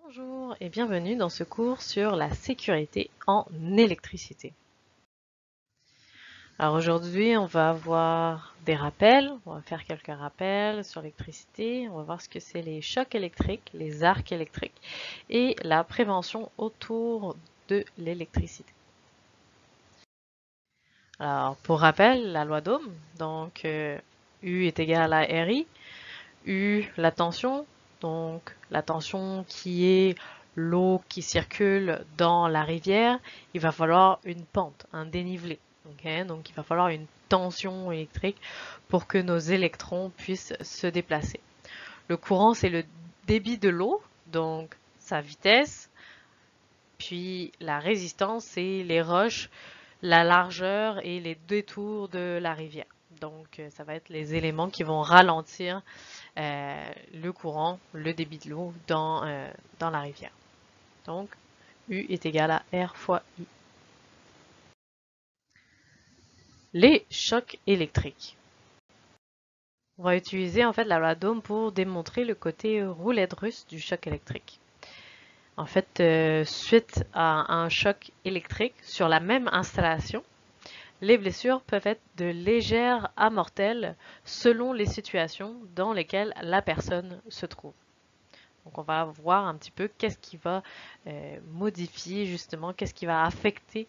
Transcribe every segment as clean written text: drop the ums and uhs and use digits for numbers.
Bonjour et bienvenue dans ce cours sur la sécurité en électricité. Alors aujourd'hui, on va avoir des rappels, on va faire quelques rappels sur l'électricité, on va voir ce que c'est les chocs électriques, les arcs électriques et la prévention autour de l'électricité. Alors pour rappel, la loi d'Ohm, donc U est égal à RI, U la tension, donc la tension qui est l'eau qui circule dans la rivière, il va falloir une pente, un dénivelé. Okay? Donc il va falloir une tension électrique pour que nos électrons puissent se déplacer. Le courant, c'est le débit de l'eau, donc sa vitesse, puis la résistance, c'est les roches, la largeur et les détours de la rivière. Donc ça va être les éléments qui vont ralentir le courant, le débit de l'eau dans la rivière. Donc, U est égal à R fois I. Les chocs électriques. On va utiliser en fait la loi d'Ohm pour démontrer le côté roulette russe du choc électrique. En fait, suite à un choc électrique sur la même installation, les blessures peuvent être de légères à mortelles selon les situations dans lesquelles la personne se trouve. Donc on va voir un petit peu qu'est-ce qui va modifier justement, qu'est-ce qui va affecter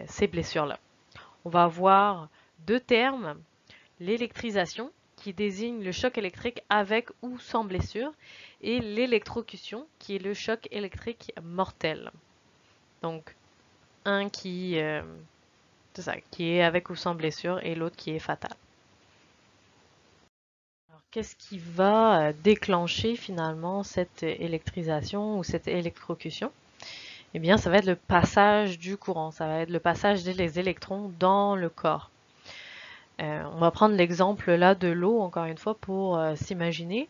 ces blessures-là. On va avoir deux termes, l'électrisation qui désigne le choc électrique avec ou sans blessure et l'électrocution qui est le choc électrique mortel. Donc un qui est avec ou sans blessure et l'autre qui est fatal. Qu'est-ce qui va déclencher finalement cette électrisation ou cette électrocution? Eh bien, ça va être le passage du courant, ça va être le passage des électrons dans le corps. On va prendre l'exemple là de l'eau, encore une fois, pour s'imaginer.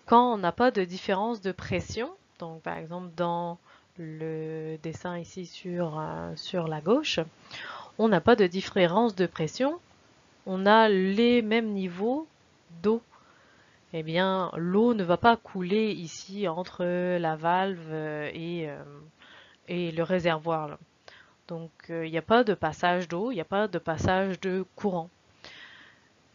Quand on n'a pas de différence de pression, donc par exemple dans le dessin ici sur la gauche, on n'a pas de différence de pression, on a les mêmes niveaux d'eau. Eh bien, l'eau ne va pas couler ici entre la valve et le réservoir, là. Donc, il n'y a pas de passage d'eau, il n'y a pas de passage de courant.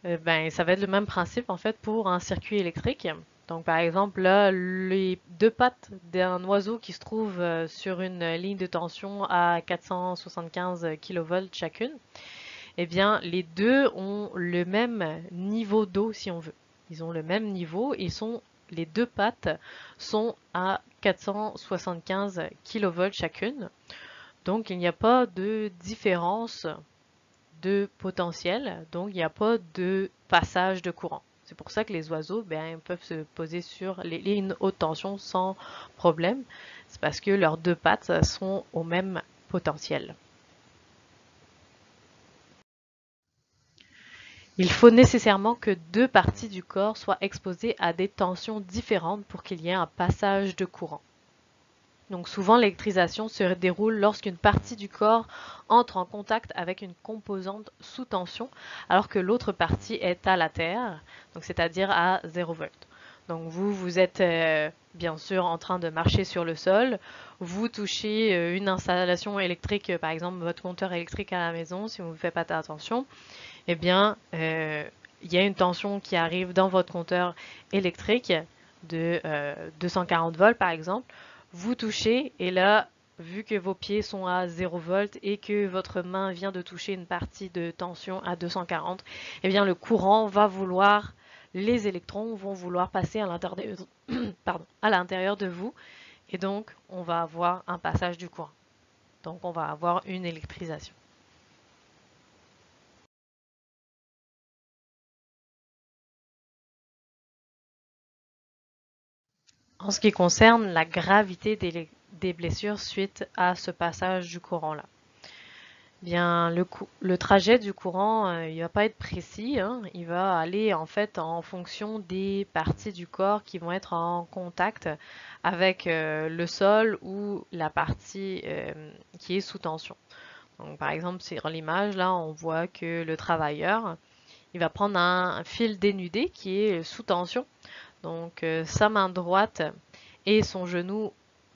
Ben, ça va être le même principe en fait pour un circuit électrique. Donc, par exemple, là, les deux pattes d'un oiseau qui se trouve sur une ligne de tension à 475 kV chacune, eh bien, les deux ont le même niveau d'eau si on veut. Ils ont le même niveau, les deux pattes sont à 475 kV chacune. Donc, il n'y a pas de différence de potentiel, donc il n'y a pas de passage de courant. C'est pour ça que les oiseaux peuvent se poser sur les lignes haute tension sans problème. C'est parce que leurs deux pattes sont au même potentiel. Il faut nécessairement que deux parties du corps soient exposées à des tensions différentes pour qu'il y ait un passage de courant. Donc souvent, l'électrisation se déroule lorsqu'une partie du corps entre en contact avec une composante sous tension, alors que l'autre partie est à la terre, donc c'est-à-dire à 0 volts. Donc vous êtes bien sûr en train de marcher sur le sol, vous touchez une installation électrique, par exemple votre compteur électrique à la maison, si vous ne faites pas attention, eh bien il y a une tension qui arrive dans votre compteur électrique de 240 volts par exemple. Vous touchez et là, vu que vos pieds sont à 0 volts et que votre main vient de toucher une partie de tension à 240, eh bien le courant va vouloir, les électrons vont vouloir passer à l'intérieur de vous et donc on va avoir un passage du courant. Donc on va avoir une électrisation. En ce qui concerne la gravité des blessures suite à ce passage du courant-là. Bien, le trajet du courant, il va pas être précis, hein. Il va aller en fait en fonction des parties du corps qui vont être en contact avec le sol ou la partie qui est sous tension. Donc, par exemple, sur l'image, là, on voit que le travailleur, il va prendre un fil dénudé qui est sous tension. Donc, sa main droite et son genou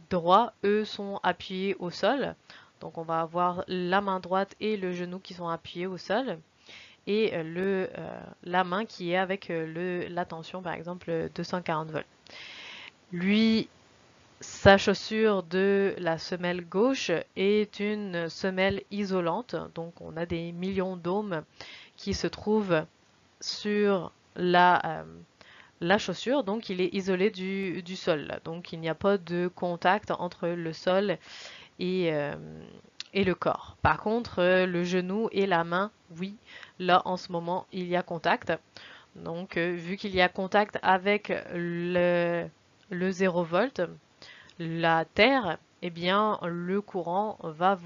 droit, eux, sont appuyés au sol. Donc on va avoir la main droite et le genou qui sont appuyés au sol et la main qui est avec la tension, par exemple 240 volts. Lui, sa chaussure de la semelle gauche est une semelle isolante, donc on a des millions d'ohms qui se trouvent sur la chaussure, donc il est isolé du sol. Donc il n'y a pas de contact entre le sol et, euh, et le corps. Par contre, le genou et la main, oui, là en ce moment, il y a contact. Donc vu qu'il y a contact avec le 0 volt, la terre, eh bien le courant va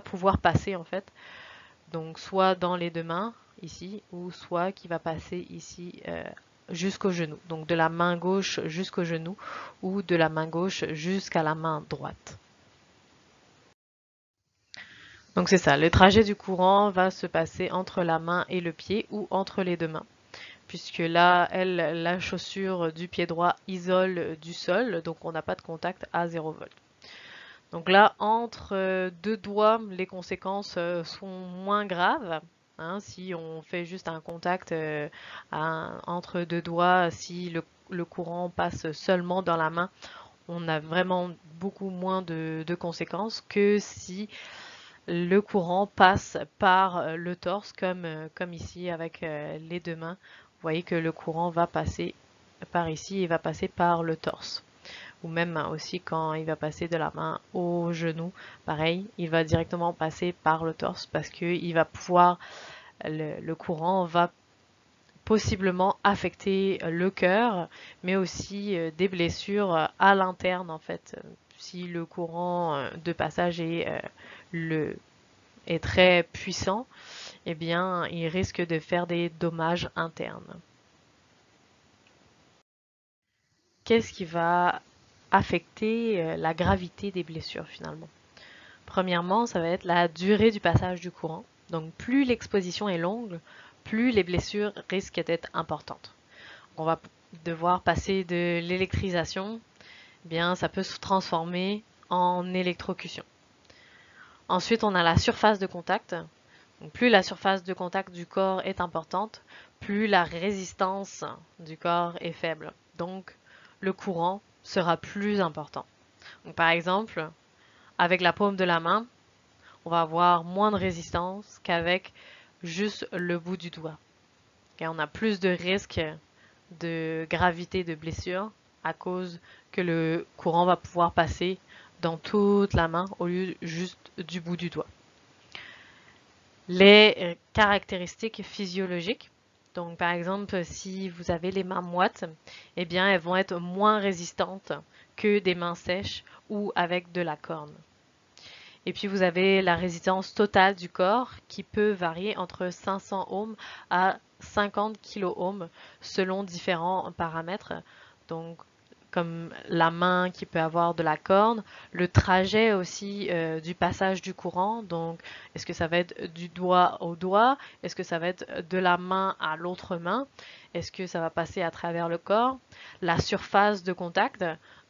pouvoir passer en fait. Donc soit dans les deux mains ici ou soit qui va passer ici jusqu'au genou. Donc de la main gauche jusqu'au genou ou de la main gauche jusqu'à la main droite. Donc c'est ça, le trajet du courant va se passer entre la main et le pied ou entre les deux mains. Puisque là, la chaussure du pied droit isole du sol, donc on n'a pas de contact à 0 volt. Donc là, entre deux doigts, les conséquences sont moins graves. Hein, si on fait juste un contact entre deux doigts, si le courant passe seulement dans la main, on a vraiment beaucoup moins de conséquences que si le courant passe par le torse, comme ici avec les deux mains. Vous voyez que le courant va passer par ici et va passer par le torse. Ou même aussi quand il va passer de la main au genou, pareil, il va directement passer par le torse parce que le courant va possiblement affecter le cœur, mais aussi des blessures à l'interne en fait. Si le courant de passage est très puissant, eh bien, il risque de faire des dommages internes. Qu'est-ce qui va affecter la gravité des blessures finalement? Premièrement, ça va être la durée du passage du courant. Donc, plus l'exposition est longue, plus les blessures risquent d'être importantes. On va devoir passer de l'électrisation, eh bien, ça peut se transformer en électrocution. Ensuite, on a la surface de contact. Donc, plus la surface de contact du corps est importante, plus la résistance du corps est faible. Donc, le courant sera plus important. Donc, par exemple, avec la paume de la main, on va avoir moins de résistance qu'avec juste le bout du doigt. Et on a plus de risques de gravité de blessure à cause que le courant va pouvoir passer dans toute la main au lieu juste du bout du doigt. Les caractéristiques physiologiques. Donc, par exemple, si vous avez les mains moites, eh bien, elles vont être moins résistantes que des mains sèches ou avec de la corne. Et puis, vous avez la résistance totale du corps qui peut varier entre 500 ohms à 50 kiloohms selon différents paramètres. Donc, comme la main qui peut avoir de la corne, le trajet aussi du passage du courant. Donc, est-ce que ça va être du doigt au doigt? Est-ce que ça va être de la main à l'autre main? Est-ce que ça va passer à travers le corps? La surface de contact,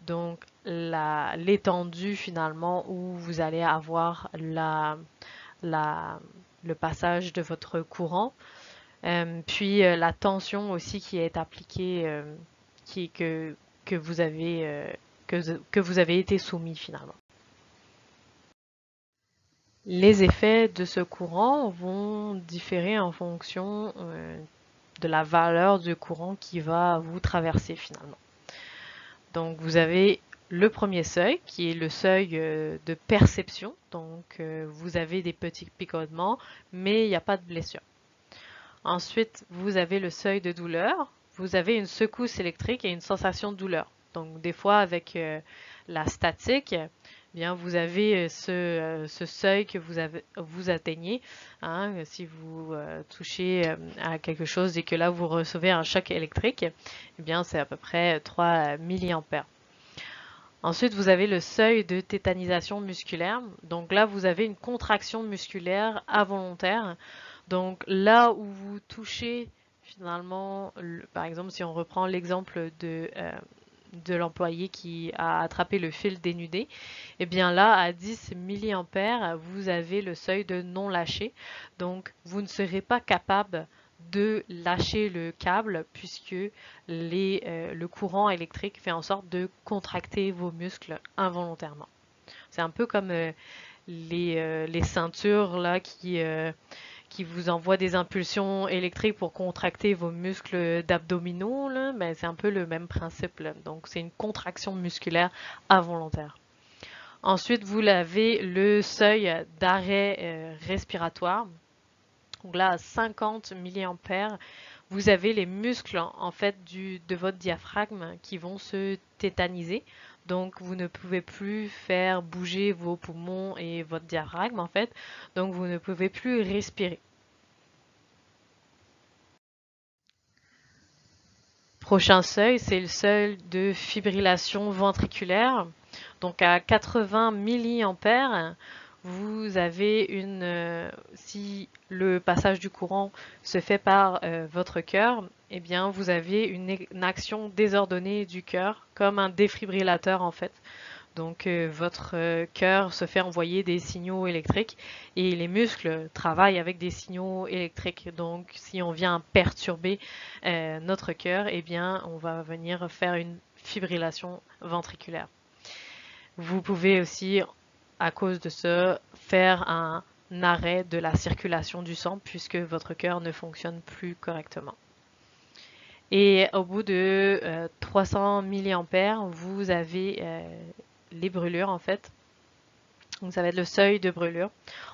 donc l'étendue finalement où vous allez avoir le passage de votre courant. Puis la tension aussi qui est appliquée, que vous avez que vous avez été soumis finalement. Les effets de ce courant vont différer en fonction de la valeur du courant qui va vous traverser finalement. Donc vous avez le premier seuil qui est le seuil de perception. Donc vous avez des petits picotements, mais il n'y a pas de blessure. Ensuite, vous avez le seuil de douleur. Vous avez une secousse électrique et une sensation de douleur. Donc des fois avec la statique, eh bien vous avez ce seuil que vous atteignez. Hein, si vous touchez à quelque chose et que là vous recevez un choc électrique, eh bien c'est à peu près 3 milliampères. Ensuite, vous avez le seuil de tétanisation musculaire. Donc là, vous avez une contraction musculaire involontaire. Donc là où vous touchez finalement, par exemple, si on reprend l'exemple de l'employé qui a attrapé le fil dénudé, et bien là, à 10 milliampères, vous avez le seuil de non lâcher. Donc, vous ne serez pas capable de lâcher le câble puisque le courant électrique fait en sorte de contracter vos muscles involontairement. C'est un peu comme les ceintures là qui vous envoient des impulsions électriques pour contracter vos muscles d'abdominaux. Ben, c'est un peu le même principe. Là. Donc c'est une contraction musculaire involontaire. Ensuite, vous avez le seuil d'arrêt respiratoire. Donc là, à 50 milliampères, vous avez les muscles en fait de votre diaphragme qui vont se tétaniser. Donc vous ne pouvez plus faire bouger vos poumons et votre diaphragme en fait. Donc vous ne pouvez plus respirer. Prochain seuil, c'est le seuil de fibrillation ventriculaire. Donc à 80 milliampères, vous avez si le passage du courant se fait par votre cœur, eh bien vous avez une action désordonnée du cœur, comme un défibrillateur en fait. Donc votre cœur se fait envoyer des signaux électriques et les muscles travaillent avec des signaux électriques. Donc si on vient perturber notre cœur, eh bien on va venir faire une fibrillation ventriculaire. Vous pouvez aussi, à cause de ça, faire un arrêt de la circulation du sang puisque votre cœur ne fonctionne plus correctement. Et au bout de 300 milliampères, vous avez les brûlures en fait. Donc ça va être le seuil de brûlure.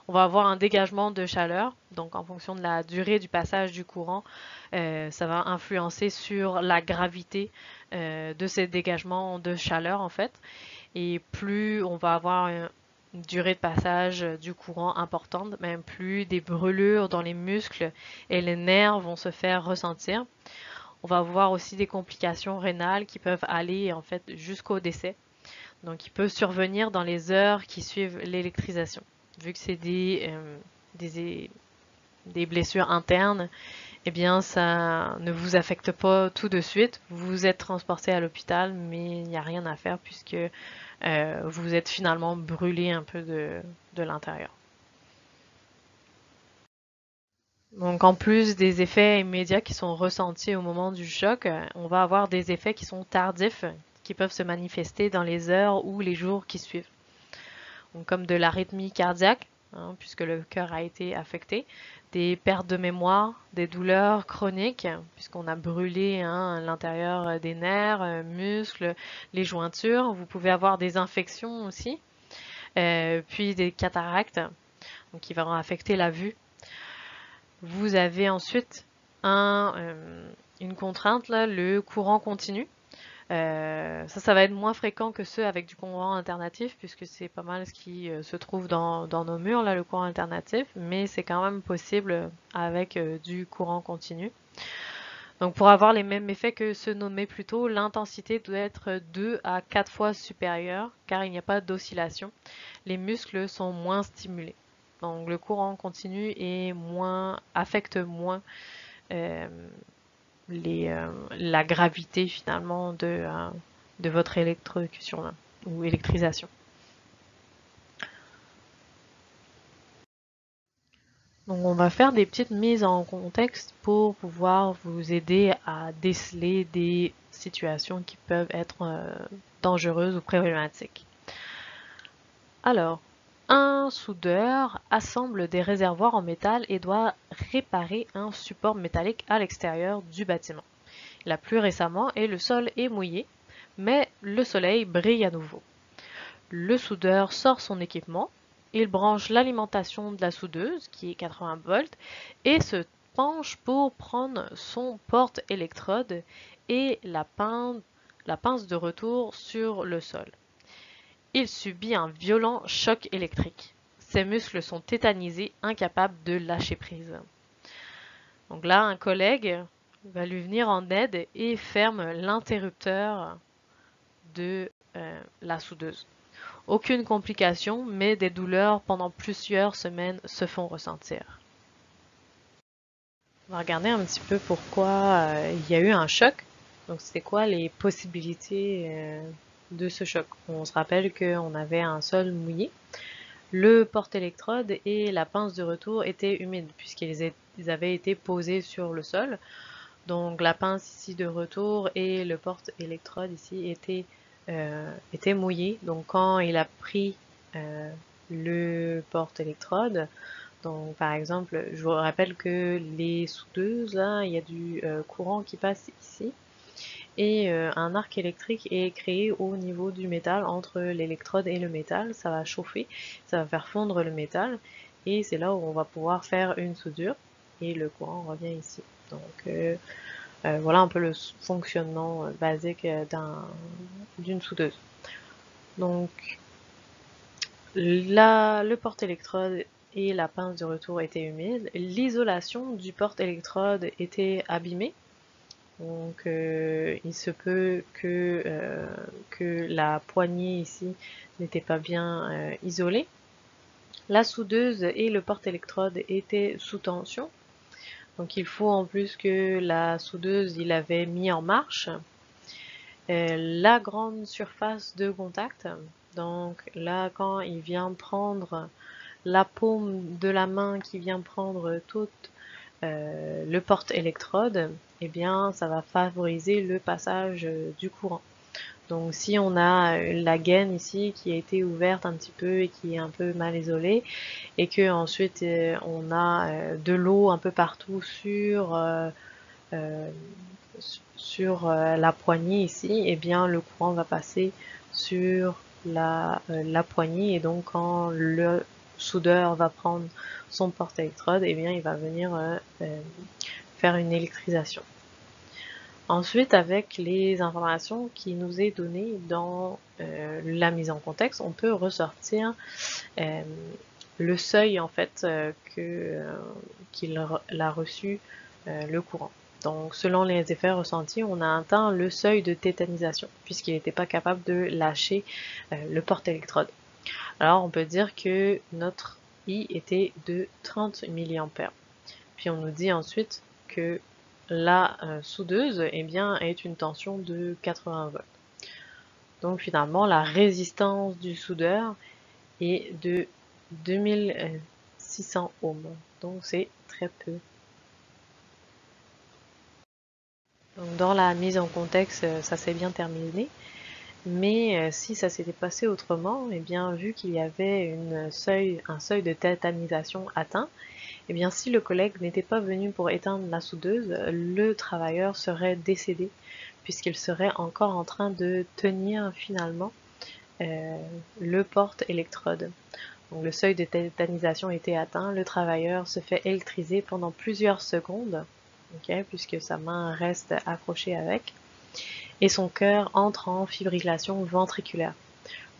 On va avoir un dégagement de chaleur. Donc en fonction de la durée du passage du courant, ça va influencer sur la gravité de ces dégagements de chaleur en fait. Et plus on va avoir une durée de passage du courant importante, même plus des brûlures dans les muscles et les nerfs vont se faire ressentir. On va avoir aussi des complications rénales qui peuvent aller en fait jusqu'au décès. Donc il peut survenir dans les heures qui suivent l'électrisation. Vu que c'est des blessures internes, eh bien ça ne vous affecte pas tout de suite. Vous êtes transporté à l'hôpital, mais il n'y a rien à faire puisque vous êtes finalement brûlé un peu de l'intérieur. Donc en plus des effets immédiats qui sont ressentis au moment du choc, on va avoir des effets qui sont tardifs, qui peuvent se manifester dans les heures ou les jours qui suivent. Donc, comme de l'arythmie cardiaque, puisque le cœur a été affecté, des pertes de mémoire, des douleurs chroniques, puisqu'on a brûlé l'intérieur des nerfs, muscles, les jointures. Vous pouvez avoir des infections aussi, puis des cataractes, donc qui vont affecter la vue. Vous avez ensuite une contrainte, là, le courant continu. Ça va être moins fréquent que ceux avec du courant alternatif, puisque c'est pas mal ce qui se trouve dans nos murs, là, le courant alternatif, mais c'est quand même possible avec du courant continu. Donc pour avoir les mêmes effets que ceux nommés plus tôt, l'intensité doit être 2 à 4 fois supérieure, car il n'y a pas d'oscillation. Les muscles sont moins stimulés. Donc le courant continu affecte moins la gravité finalement de votre électrocution là, ou électrisation. Donc on va faire des petites mises en contexte pour pouvoir vous aider à déceler des situations qui peuvent être dangereuses ou problématiques. Alors, un soudeur assemble des réservoirs en métal et doit réparer un support métallique à l'extérieur du bâtiment. Là, plus récemment, et le sol est mouillé, mais le soleil brille à nouveau. Le soudeur sort son équipement, il branche l'alimentation de la soudeuse, qui est 80 volts, et se penche pour prendre son porte-électrode et la pince de retour sur le sol. Il subit un violent choc électrique. Ses muscles sont tétanisés, incapables de lâcher prise. Donc là, un collègue va lui venir en aide et ferme l'interrupteur de la soudeuse. Aucune complication, mais des douleurs pendant plusieurs semaines se font ressentir. On va regarder un petit peu pourquoi il y a eu un choc. Donc c'était quoi les possibilités de ce choc? On se rappelle qu'on avait un sol mouillé, le porte-électrode et la pince de retour étaient humides puisqu'ils avaient été posés sur le sol. Donc la pince ici de retour et le porte-électrode ici étaient mouillés. Donc quand il a pris le porte-électrode, donc par exemple, je vous rappelle que les soudeuses, là, il y a du courant qui passe ici. Et un arc électrique est créé au niveau du métal entre l'électrode et le métal. Ça va chauffer, ça va faire fondre le métal et c'est là où on va pouvoir faire une soudure et le courant revient ici. Donc voilà un peu le fonctionnement basique d'une soudeuse. Donc le porte-électrode et la pince de retour étaient humides. L'isolation du porte-électrode était abîmée. Donc il se peut que la poignée ici n'était pas bien isolée. La soudeuse et le porte-électrode étaient sous tension. Donc il faut en plus que la soudeuse il avait mis en marche la grande surface de contact. Donc là quand il vient prendre la paume de la main qui vient prendre toute le porte-électrode, eh bien ça va favoriser le passage du courant. Donc si on a la gaine ici qui a été ouverte un petit peu et qui est un peu mal isolée et que ensuite on a de l'eau un peu partout la poignée ici, eh bien le courant va passer sur la poignée et donc quand le soudeur va prendre son porte-électrode, eh bien il va venir faire une électrisation. Ensuite, avec les informations qui nous est données dans la mise en contexte, on peut ressortir le seuil en fait qu'il a reçu le courant. Donc, selon les effets ressentis, on a atteint le seuil de tétanisation puisqu'il n'était pas capable de lâcher le porte-électrode. Alors, on peut dire que notre I était de 30 mA. Puis on nous dit ensuite que la soudeuse eh bien, est une tension de 80 volts. Donc finalement, la résistance du soudeur est de 2600 ohms. Donc c'est très peu. Donc dans la mise en contexte, ça s'est bien terminé. Mais si ça s'était passé autrement, eh bien, vu qu'il y avait un seuil de tétanisation atteint, eh bien, si le collègue n'était pas venu pour éteindre la soudeuse, le travailleur serait décédé puisqu'il serait encore en train de tenir finalement le porte-électrode. Donc le seuil de tétanisation était atteint, le travailleur se fait électriser pendant plusieurs secondes, okay, puisque sa main reste accrochée avec, et son cœur entre en fibrillation ventriculaire.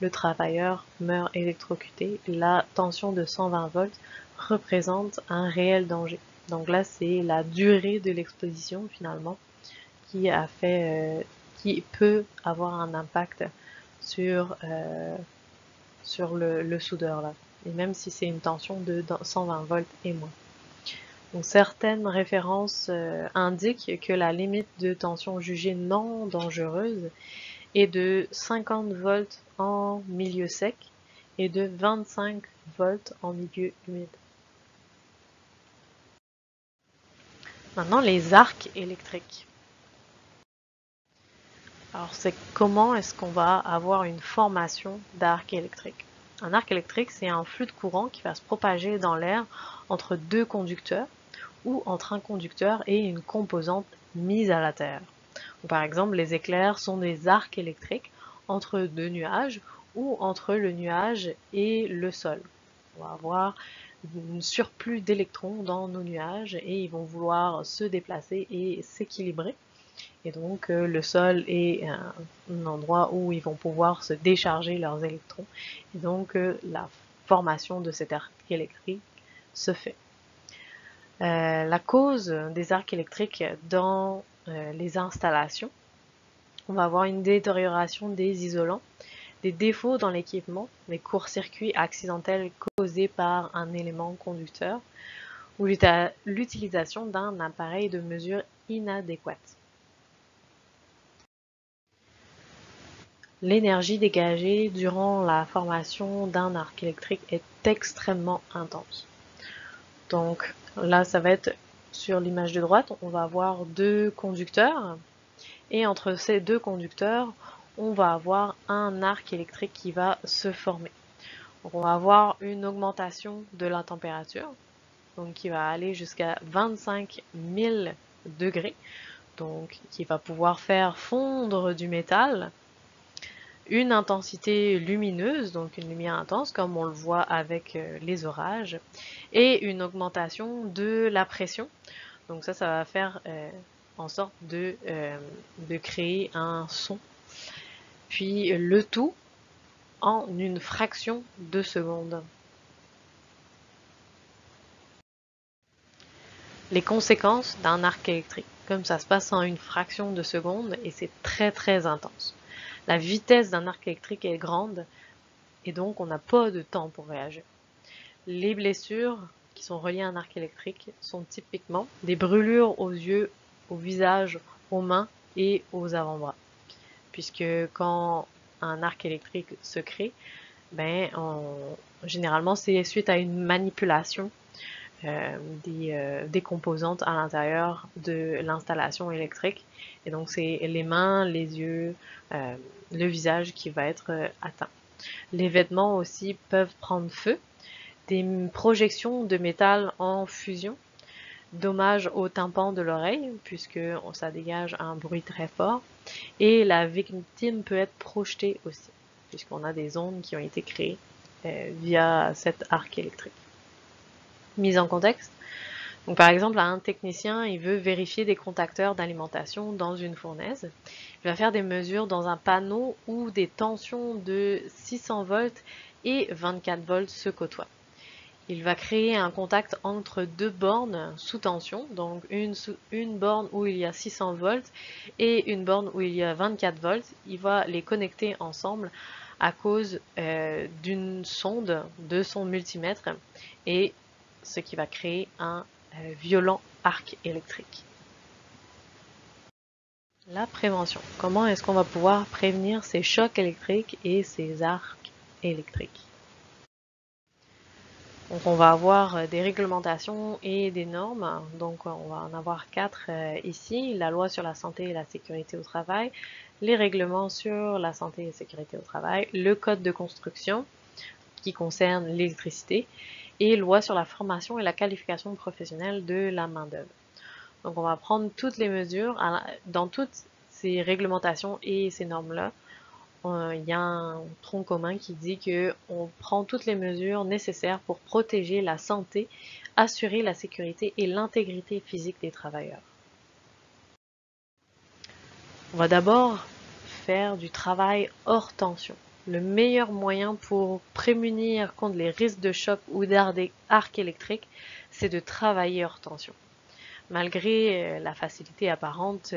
Le travailleur meurt électrocuté. La tension de 120 volts représente un réel danger. Donc là, c'est la durée de l'exposition finalement qui peut avoir un impact sur le soudeur là. Et même si c'est une tension de 120 volts et moins. Donc certaines références indiquent que la limite de tension jugée non dangereuse est de 50 volts en milieu sec et de 25 volts en milieu humide. Maintenant, les arcs électriques. Alors, c'est comment est-ce qu'on va avoir une formation d'arc électrique? Un arc électrique, c'est un flux de courant qui va se propager dans l'air entre deux conducteurs ou entre un conducteur et une composante mise à la terre. Donc, par exemple, les éclairs sont des arcs électriques entre deux nuages ou entre le nuage et le sol. On va avoir un surplus d'électrons dans nos nuages et ils vont vouloir se déplacer et s'équilibrer. Et donc le sol est un endroit où ils vont pouvoir se décharger leurs électrons. Et donc la formation de cet arc électrique se fait. La cause des arcs électriques dans les installations, on va avoir une détérioration des isolants, des défauts dans l'équipement, des courts-circuits accidentels causés par un élément conducteur ou l'utilisation d'un appareil de mesure inadéquate. l'énergie dégagée durant la formation d'un arc électrique est extrêmement intense. Donc là, ça va être sur l'image de droite, on va avoir deux conducteurs et entre ces deux conducteurs, on va avoir un arc électrique qui va se former. Donc on va avoir une augmentation de la température, donc qui va aller jusqu'à 25 000 degrés, donc qui va pouvoir faire fondre du métal, une intensité lumineuse, donc une lumière intense comme on le voit avec les orages, et une augmentation de la pression. Donc ça va faire en sorte de créer un son. Puis le tout en une fraction de seconde. Les conséquences d'un arc électrique, comme ça se passe en une fraction de seconde et c'est très très intense. La vitesse d'un arc électrique est grande et donc on n'a pas de temps pour réagir. Les blessures qui sont reliées à un arc électrique sont typiquement des brûlures aux yeux, au visage, aux mains et aux avant-bras. Puisque quand un arc électrique se crée, généralement c'est suite à une manipulation des composantes à l'intérieur de l'installation électrique. Et donc c'est les mains, les yeux, le visage qui va être atteint. Les vêtements aussi peuvent prendre feu. Des projections de métal en fusion, dommage au tympan de l'oreille, puisque ça dégage un bruit très fort, et la victime peut être projetée aussi, puisqu'on a des ondes qui ont été créées via cet arc électrique. Mise en contexte, donc par exemple, un technicien, il veut vérifier des contacteurs d'alimentation dans une fournaise. Il va faire des mesures dans un panneau où des tensions de 600 volts et 24 volts se côtoient. Il va créer un contact entre deux bornes sous tension, donc une borne où il y a 600 volts et une borne où il y a 24 volts. Il va les connecter ensemble à cause d'une sonde de son multimètre et ce qui va créer un violent arc électrique. La prévention. Comment est-ce qu'on va pouvoir prévenir ces chocs électriques et ces arcs électriques? Donc on va avoir des réglementations et des normes. Donc on va en avoir 4 ici. La loi sur la santé et la sécurité au travail, les règlements sur la santé et la sécurité au travail, le code de construction qui concerne l'électricité et loi sur la formation et la qualification professionnelle de la main-d'œuvre. Donc on va prendre toutes les mesures dans toutes ces réglementations et ces normes-là. Il y a un tronc commun qui dit qu'on prend toutes les mesures nécessaires pour protéger la santé, assurer la sécurité et l'intégrité physique des travailleurs. On va d'abord faire du travail hors tension. Le meilleur moyen pour prémunir contre les risques de choc ou d'arc électrique, c'est de travailler hors tension. Malgré la facilité apparente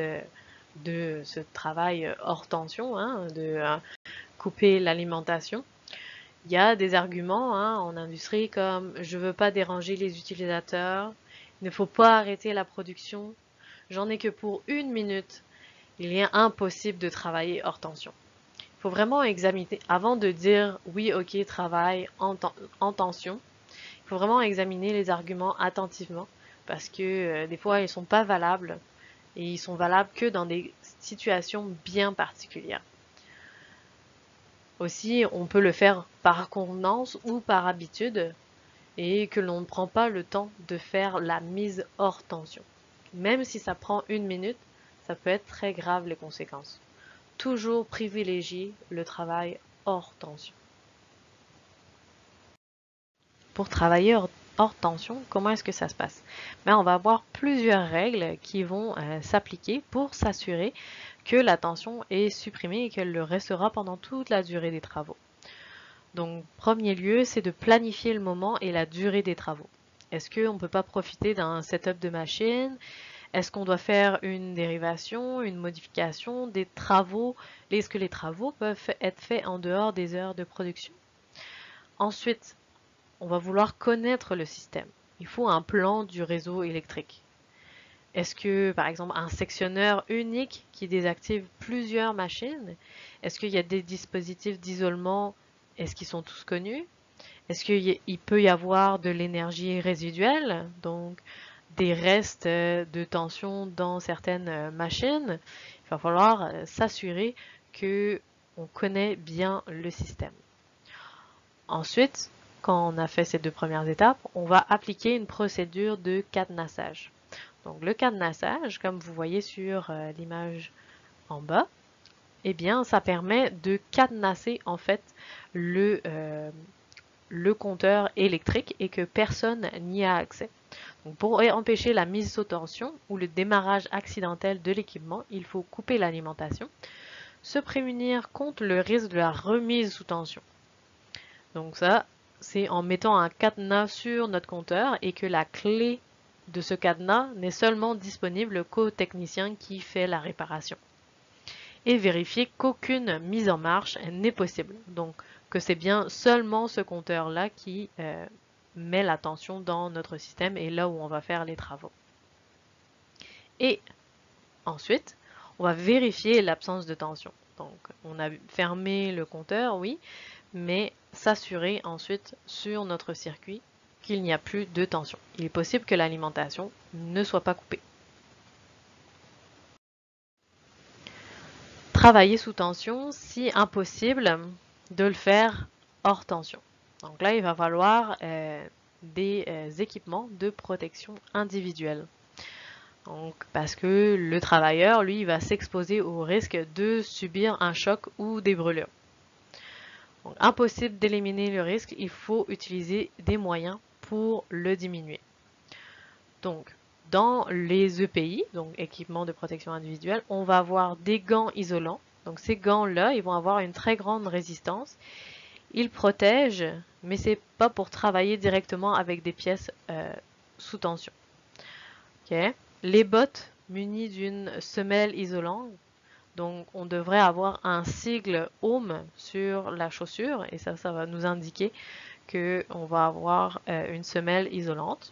de ce travail hors tension, de couper l'alimentation, il y a des arguments en industrie comme je ne veux pas déranger les utilisateurs, il ne faut pas arrêter la production, j'en ai que pour 1 minute, il est impossible de travailler hors tension. Il faut vraiment examiner, avant de dire oui, ok, travail en tension, il faut vraiment examiner les arguments attentivement parce que des fois ils ne sont pas valables et ils sont valables que dans des situations bien particulières. Aussi, on peut le faire par convenance ou par habitude et que l'on ne prend pas le temps de faire la mise hors tension. Même si ça prend 1 minute, ça peut être très grave les conséquences. Toujours privilégier le travail hors tension. Pour travailler hors tension, comment est-ce que ça se passe? On va avoir plusieurs règles qui vont s'appliquer pour s'assurer que la tension est supprimée et qu'elle le restera pendant toute la durée des travaux. Donc, premier lieu, c'est de planifier le moment et la durée des travaux. Est-ce qu'on ne peut pas profiter d'un setup de machine? Est-ce qu'on doit faire une dérivation, une modification des travaux? Est-ce que les travaux peuvent être faits en dehors des heures de production? Ensuite, on va vouloir connaître le système. Il faut un plan du réseau électrique. Est-ce que, par exemple, un sectionneur unique qui désactive plusieurs machines? Est-ce qu'il y a des dispositifs d'isolement? Est-ce qu'ils sont tous connus? Est-ce qu'il peut y avoir de l'énergie résiduelle, donc des restes de tension dans certaines machines? Il va falloir s'assurer que on connaît bien le système. Ensuite, quand on a fait ces 2 premières étapes, on va appliquer une procédure de cadenassage. Donc le cadenassage, comme vous voyez sur l'image en bas, eh bien, ça permet de cadenasser en fait le compteur électrique et que personne n'y a accès. Donc, pour empêcher la mise sous tension ou le démarrage accidentel de l'équipement, il faut couper l'alimentation, se prémunir contre le risque de la remise sous tension. Donc ça, c'est en mettant un cadenas sur notre compteur et que la clé de ce cadenas n'est seulement disponible qu'au technicien qui fait la réparation. Et vérifier qu'aucune mise en marche n'est possible. Donc que c'est bien seulement ce compteur-là qui met la tension dans notre système et là où on va faire les travaux. Et ensuite, on va vérifier l'absence de tension. Donc on a fermé le compteur, oui, mais s'assurer ensuite sur notre circuit qu'il n'y a plus de tension. Il est possible que l'alimentation ne soit pas coupée. Travailler sous tension, si impossible, de le faire hors tension. Donc là, il va falloir des équipements de protection individuelle. Donc, parce que le travailleur, lui, va s'exposer au risque de subir un choc ou des brûlures. Donc, impossible d'éliminer le risque, il faut utiliser des moyens pour le diminuer. Donc, dans les EPI, donc équipements de protection individuelle, on va avoir des gants isolants. Donc ces gants-là, ils vont avoir une très grande résistance. Ils protègent, mais c'est pas pour travailler directement avec des pièces sous tension. Okay. Les bottes munies d'une semelle isolante. Donc, on devrait avoir un sigle Ohm sur la chaussure et ça va nous indiquer qu'on va avoir une semelle isolante.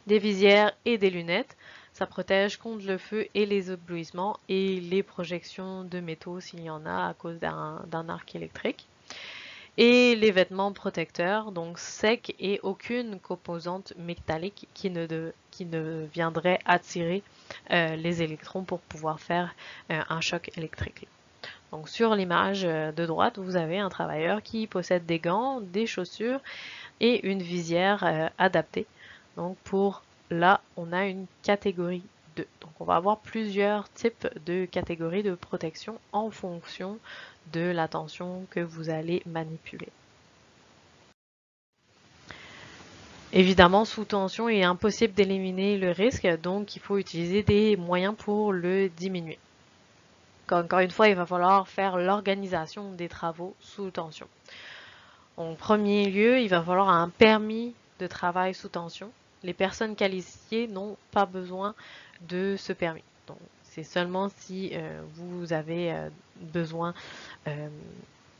Des visières et des lunettes, ça protège contre le feu et les éblouissements et les projections de métaux s'il y en a à cause d'un arc électrique. Et les vêtements protecteurs, donc secs et aucune composante métallique qui ne viendrait attirer les électrons pour pouvoir faire un choc électrique. Donc sur l'image de droite, vous avez un travailleur qui possède des gants, des chaussures et une visière adaptée. Donc pour là, on a une catégorie 2. Donc on va avoir plusieurs types de catégories de protection en fonction de la tension que vous allez manipuler. Évidemment, sous tension, il est impossible d'éliminer le risque, donc il faut utiliser des moyens pour le diminuer. Encore une fois, il va falloir faire l'organisation des travaux sous tension. En premier lieu, il va falloir un permis de travail sous tension. Les personnes qualifiées n'ont pas besoin de ce permis. Donc, c'est seulement si vous avez besoin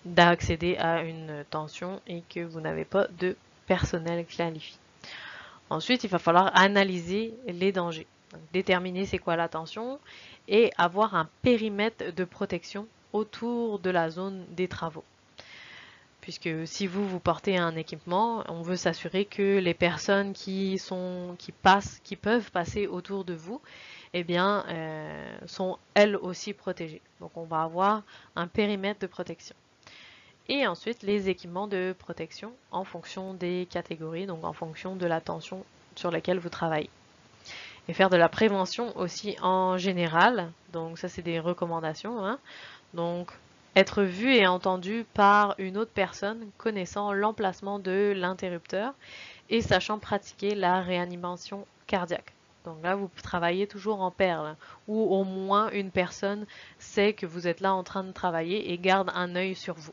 d'accéder à une tension et que vous n'avez pas de personnel qualifié. Ensuite, il va falloir analyser les dangers. Donc, déterminer c'est quoi la tension et avoir un périmètre de protection autour de la zone des travaux. Puisque si vous portez un équipement, on veut s'assurer que les personnes qui peuvent passer autour de vous, eh bien, sont elles aussi protégées. Donc on va avoir un périmètre de protection. Et ensuite, les équipements de protection en fonction des catégories, donc en fonction de la tension sur laquelle vous travaillez. Et faire de la prévention aussi en général. Donc ça, c'est des recommandations. Hein. Donc, être vu et entendu par une autre personne connaissant l'emplacement de l'interrupteur et sachant pratiquer la réanimation cardiaque. Donc là, vous travaillez toujours en paire, ou au moins une personne sait que vous êtes là en train de travailler et garde un œil sur vous.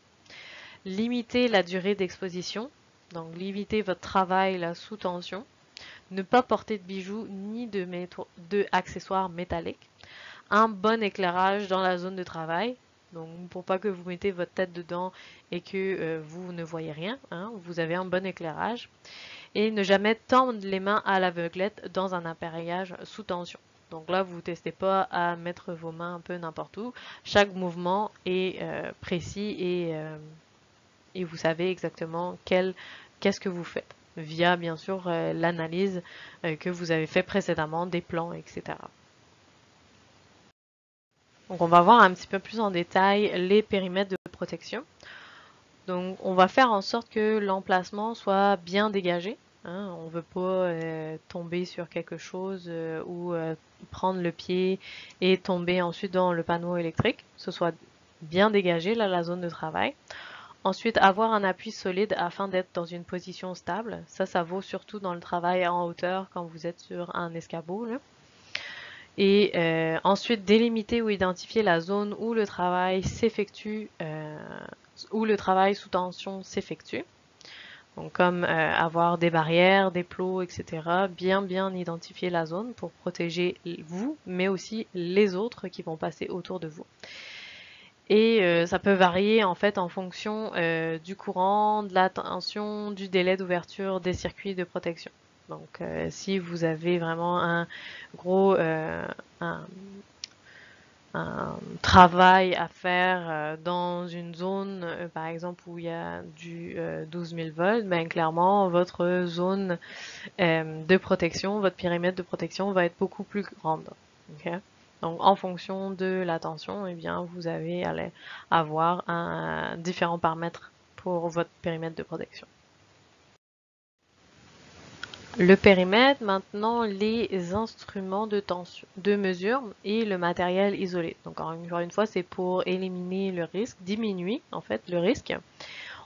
Limiter la durée d'exposition, donc limiter votre travail là, sous tension. Ne pas porter de bijoux ni de accessoires métalliques. Un bon éclairage dans la zone de travail. Donc, pour pas que vous mettez votre tête dedans et que vous ne voyez rien, hein, vous avez un bon éclairage. Et ne jamais tendre les mains à l'aveuglette dans un appareillage sous tension. Donc là, vous ne testez pas à mettre vos mains un peu n'importe où. Chaque mouvement est précis et vous savez exactement qu'est-ce que vous faites via bien sûr l'analyse que vous avez fait précédemment des plans, etc. Donc on va voir un petit peu plus en détail les périmètres de protection. Donc on va faire en sorte que l'emplacement soit bien dégagé. Hein, on ne veut pas tomber sur quelque chose ou prendre le pied et tomber ensuite dans le panneau électrique. Que ce soit bien dégagé, là, la zone de travail. Ensuite, avoir un appui solide afin d'être dans une position stable. Ça vaut surtout dans le travail en hauteur quand vous êtes sur un escabeau, là. Et ensuite, délimiter ou identifier la zone où le travail s'effectue, où le travail sous tension s'effectue. Donc comme avoir des barrières, des plots, etc. Bien identifier la zone pour protéger vous, mais aussi les autres qui vont passer autour de vous. Et ça peut varier en fait en fonction du courant, de la tension, du délai d'ouverture des circuits de protection. Donc si vous avez vraiment un gros un travail à faire dans une zone, par exemple, où il y a du 12 000 volts, ben, clairement, votre zone de protection, votre périmètre de protection va être beaucoup plus grande. Okay? Donc, en fonction de la tension, eh bien, vous allez avoir différents paramètres pour votre périmètre de protection. Le périmètre, maintenant les instruments de tension, de mesure et le matériel isolé. Donc encore une fois, c'est pour éliminer le risque, diminuer en fait le risque.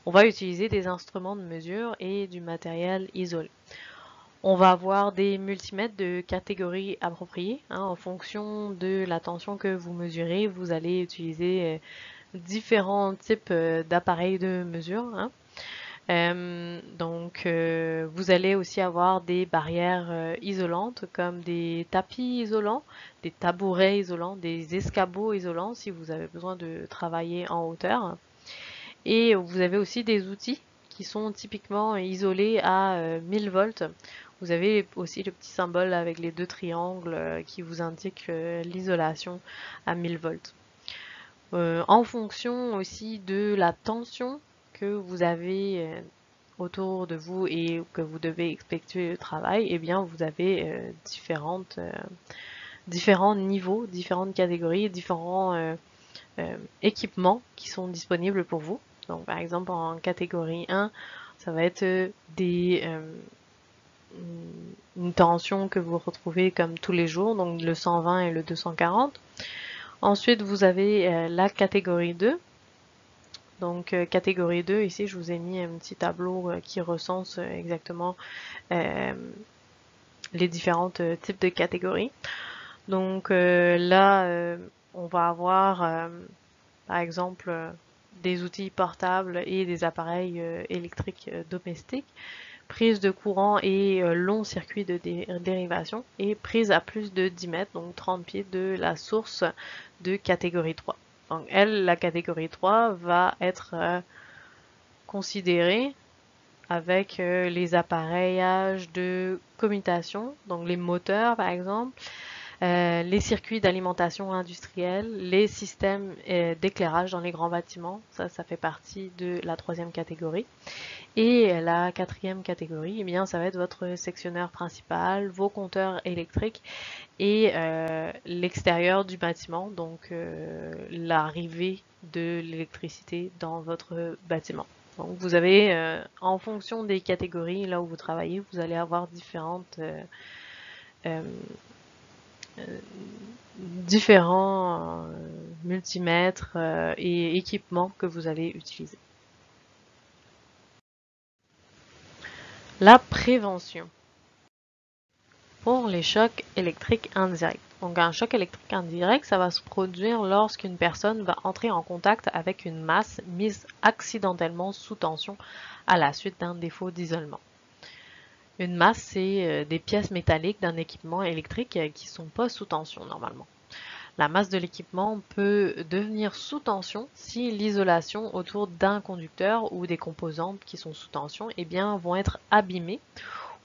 On va utiliser des instruments de mesure et du matériel isolé. On va avoir des multimètres de catégorie appropriée. Hein, en fonction de la tension que vous mesurez, vous allez utiliser différents types d'appareils de mesure. Hein. Donc, vous allez aussi avoir des barrières isolantes comme des tapis isolants, des tabourets isolants, des escabeaux isolants si vous avez besoin de travailler en hauteur. Et vous avez aussi des outils qui sont typiquement isolés à 1000 volts. Vous avez aussi le petit symbole avec les deux triangles qui vous indique l'isolation à 1000 volts. En fonction aussi de la tension que vous avez autour de vous et que vous devez effectuer le travail, eh bien vous avez différents niveaux, différentes catégories, différents équipements qui sont disponibles pour vous. Donc par exemple en catégorie 1, ça va être une tension que vous retrouvez comme tous les jours, donc le 120 et le 240. Ensuite vous avez la catégorie 2. Donc catégorie 2, ici je vous ai mis un petit tableau qui recense exactement les différents types de catégories. Donc là, on va avoir par exemple des outils portables et des appareils électriques domestiques, prise de courant et long circuit de dérivation et prise à plus de 10 mètres, donc 30 pieds de la source de catégorie 3. Donc elle, la catégorie 3 va être considérée avec les appareillages de commutation, donc les moteurs par exemple, les circuits d'alimentation industrielle, les systèmes d'éclairage dans les grands bâtiments, ça fait partie de la troisième catégorie. Et la quatrième catégorie, eh bien, ça va être votre sectionneur principal, vos compteurs électriques et l'extérieur du bâtiment, donc l'arrivée de l'électricité dans votre bâtiment. Donc vous avez, en fonction des catégories là où vous travaillez, vous allez avoir différents multimètres et équipements que vous allez utiliser. La prévention pour les chocs électriques indirects. Donc un choc électrique indirect, ça va se produire lorsqu'une personne va entrer en contact avec une masse mise accidentellement sous tension à la suite d'un défaut d'isolement. Une masse, c'est des pièces métalliques d'un équipement électrique qui ne sont pas sous tension normalement. La masse de l'équipement peut devenir sous tension si l'isolation autour d'un conducteur ou des composantes qui sont sous tension eh bien, vont être abîmées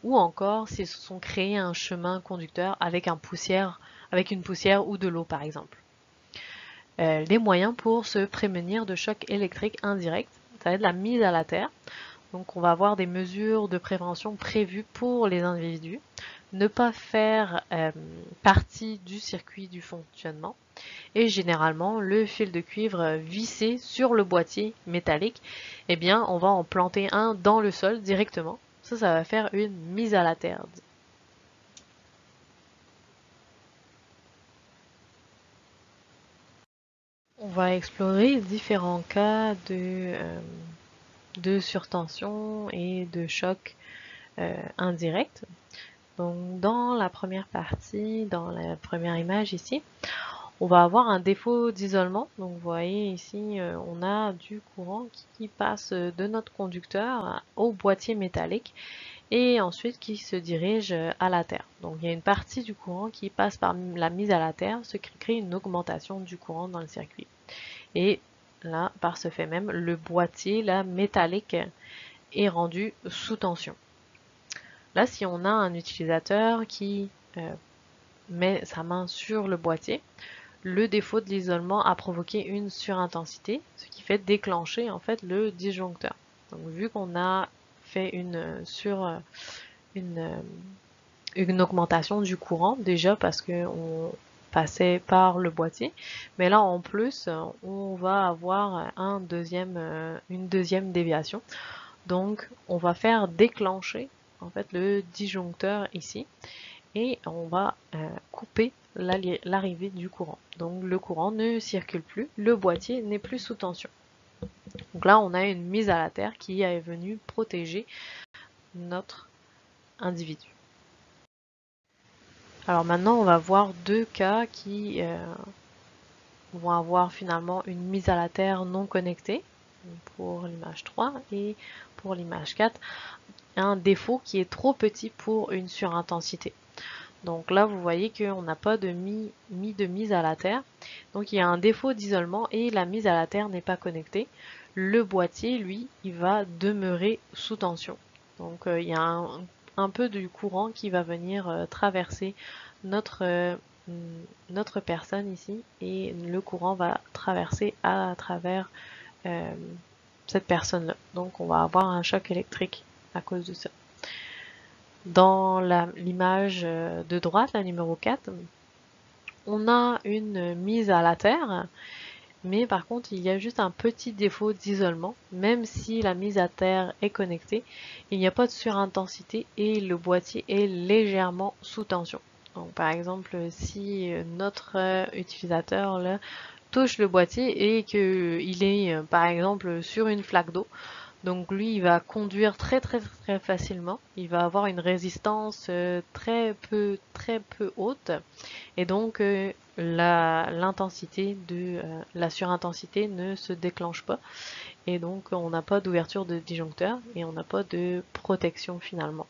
ou encore s'ils se sont créés un chemin conducteur avec un poussière avec une poussière ou de l'eau par exemple. Les moyens pour se prémunir de chocs électriques indirects, ça va être la mise à la terre. Donc on va avoir des mesures de prévention prévues pour les individus. Ne pas faire partie du circuit du fonctionnement. Et généralement, le fil de cuivre vissé sur le boîtier métallique, eh bien, on va en planter un dans le sol directement. Ça va faire une mise à la terre. On va explorer différents cas de surtension et de choc indirect. Donc, dans la première partie, dans la première image ici, on va avoir un défaut d'isolement. Donc vous voyez ici, on a du courant qui passe de notre conducteur au boîtier métallique et ensuite qui se dirige à la terre. Donc il y a une partie du courant qui passe par la mise à la terre, ce qui crée une augmentation du courant dans le circuit. Et là, par ce fait même, le boîtier là, métallique est rendu sous tension. Là, si on a un utilisateur qui met sa main sur le boîtier, le défaut de l'isolement a provoqué une surintensité, ce qui fait déclencher en fait le disjoncteur. Donc vu qu'on a fait une augmentation du courant déjà parce que on passait par le boîtier, mais là en plus on va avoir une deuxième déviation. Donc on va faire déclencher en fait le disjoncteur ici et on va couper l'arrivée du courant. Donc le courant ne circule plus, le boîtier n'est plus sous tension. Donc là, on a une mise à la terre qui est venue protéger notre individu. Alors maintenant, on va voir deux cas qui vont avoir finalement une mise à la terre non connectée pour l'image 3 et pour l'image 4, un défaut qui est trop petit pour une surintensité. Donc là, vous voyez qu'on n'a pas de mise à la terre. Donc il y a un défaut d'isolement et la mise à la terre n'est pas connectée. Le boîtier, lui, il va demeurer sous tension. Donc il y a un peu du courant qui va venir traverser notre personne ici et le courant va traverser à travers cette personne-là. Donc on va avoir un choc électrique à cause de ça. Dans l'image de droite, la numéro 4, on a une mise à la terre, mais par contre, il y a juste un petit défaut d'isolement. Même si la mise à terre est connectée, il n'y a pas de surintensité et le boîtier est légèrement sous tension. Donc, par exemple, si notre utilisateur là, touche le boîtier et qu'il est, par exemple, sur une flaque d'eau, donc lui, il va conduire très facilement. Il va avoir une résistance très peu haute. Et donc l'intensité de la surintensité ne se déclenche pas. Et donc on n'a pas d'ouverture de disjoncteur et on n'a pas de protection finalement.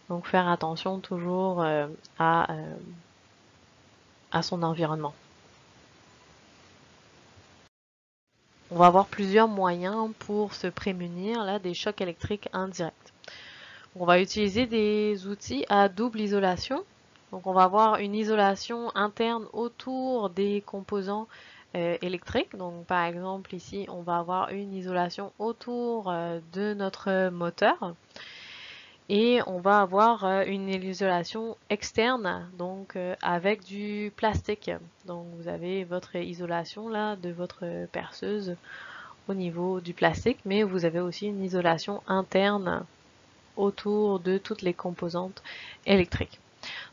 Donc faire attention toujours à son environnement. On va avoir plusieurs moyens pour se prémunir là, des chocs électriques indirects. On va utiliser des outils à double isolation. Donc on va avoir une isolation interne autour des composants électriques. Donc par exemple ici on va avoir une isolation autour de notre moteur. Et on va avoir une isolation externe, donc avec du plastique. Donc vous avez votre isolation là de votre perceuse au niveau du plastique, mais vous avez aussi une isolation interne autour de toutes les composantes électriques.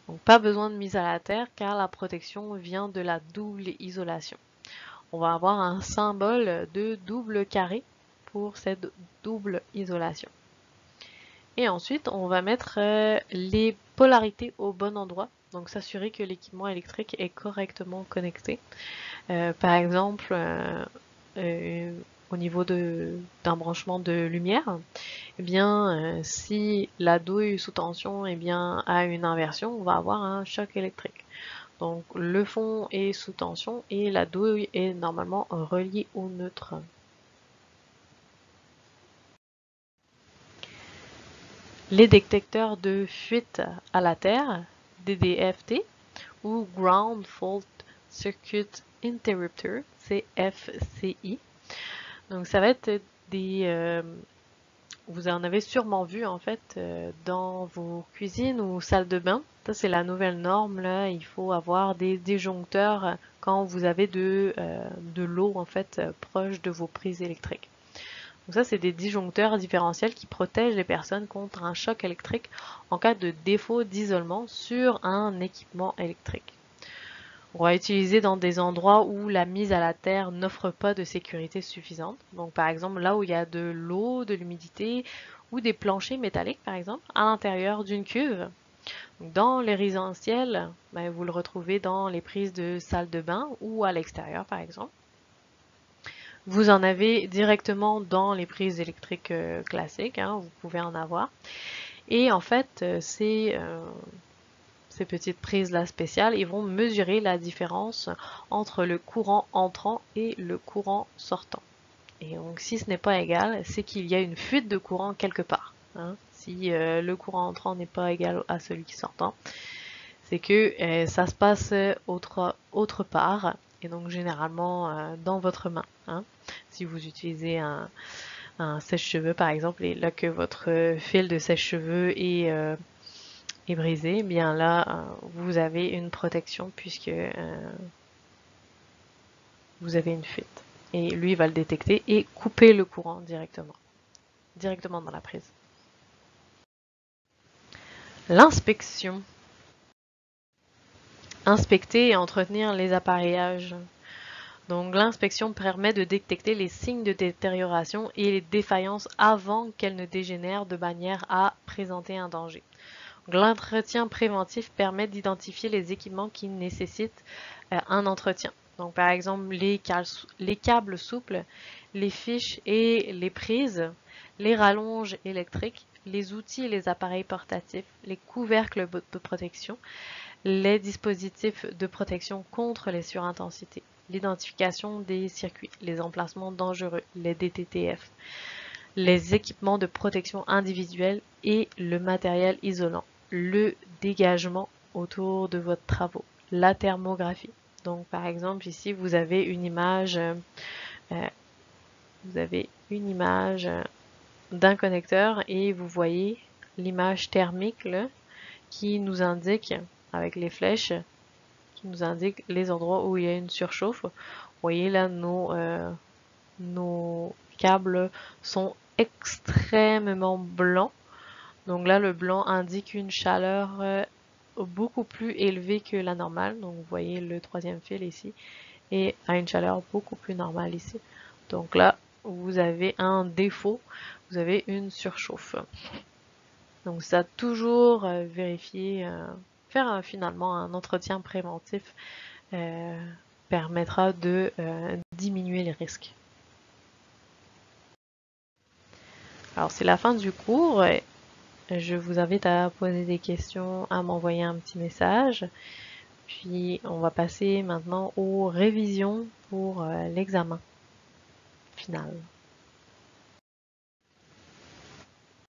Donc pas besoin de mise à la terre car la protection vient de la double isolation. On va avoir un symbole de double carré pour cette double isolation. Et ensuite, on va mettre les polarités au bon endroit, donc s'assurer que l'équipement électrique est correctement connecté. Par exemple, au niveau d'un branchement de lumière, eh bien, si la douille sous tension eh bien, a une inversion, on va avoir un choc électrique. Donc le fond est sous tension et la douille est normalement reliée au neutre. Les détecteurs de fuite à la terre, DDFT, ou Ground Fault Circuit Interrupter, c'est FCI. Donc ça va être des... vous en avez sûrement vu en fait dans vos cuisines ou salles de bain. Ça c'est la nouvelle norme là. Il faut avoir des disjoncteurs quand vous avez de l'eau en fait proche de vos prises électriques. Donc ça c'est des disjoncteurs différentiels qui protègent les personnes contre un choc électrique en cas de défaut d'isolement sur un équipement électrique. On va utiliser dans des endroits où la mise à la terre n'offre pas de sécurité suffisante. Donc par exemple là où il y a de l'eau, de l'humidité ou des planchers métalliques par exemple à l'intérieur d'une cuve. Dans les résidentiels, vous le retrouvez dans les prises de salle de bain ou à l'extérieur par exemple. Vous en avez directement dans les prises électriques classiques, hein, vous pouvez en avoir. Et en fait, ces petites prises-là spéciales, ils vont mesurer la différence entre le courant entrant et le courant sortant. Et donc si ce n'est pas égal, c'est qu'il y a une fuite de courant quelque part. Hein. Si le courant entrant n'est pas égal à celui qui sortant, c'est que ça se passe autre part, et donc généralement dans votre main. Hein. Si vous utilisez un sèche-cheveux par exemple, et là que votre fil de sèche-cheveux est brisé, eh bien là vous avez une protection puisque vous avez une fuite. Et lui va le détecter et couper le courant directement dans la prise. L'inspection. Inspecter et entretenir les appareillages. Donc l'inspection permet de détecter les signes de détérioration et les défaillances avant qu'elles ne dégénèrent de manière à présenter un danger. L'entretien préventif permet d'identifier les équipements qui nécessitent un entretien. Donc par exemple les câbles souples, les fiches et les prises, les rallonges électriques, les outils et les appareils portatifs, les couvercles de protection, les dispositifs de protection contre les surintensités, l'identification des circuits, les emplacements dangereux, les DTTF, les équipements de protection individuelle et le matériel isolant, le dégagement autour de votre travaux, la thermographie. Donc par exemple ici vous avez une image d'un connecteur et vous voyez l'image thermique là, qui nous indique avec les flèches qui nous indique les endroits où il y a une surchauffe. Vous voyez là nos câbles sont extrêmement blancs. Donc là le blanc indique une chaleur beaucoup plus élevée que la normale. Donc vous voyez le troisième fil ici et à une chaleur beaucoup plus normale ici. Donc là vous avez un défaut, vous avez une surchauffe. Donc ça toujours vérifier, faire finalement un entretien préventif permettra de diminuer les risques. Alors c'est la fin du cours. Je vous invite à poser des questions, à m'envoyer un petit message. Puis on va passer maintenant aux révisions pour l'examen final.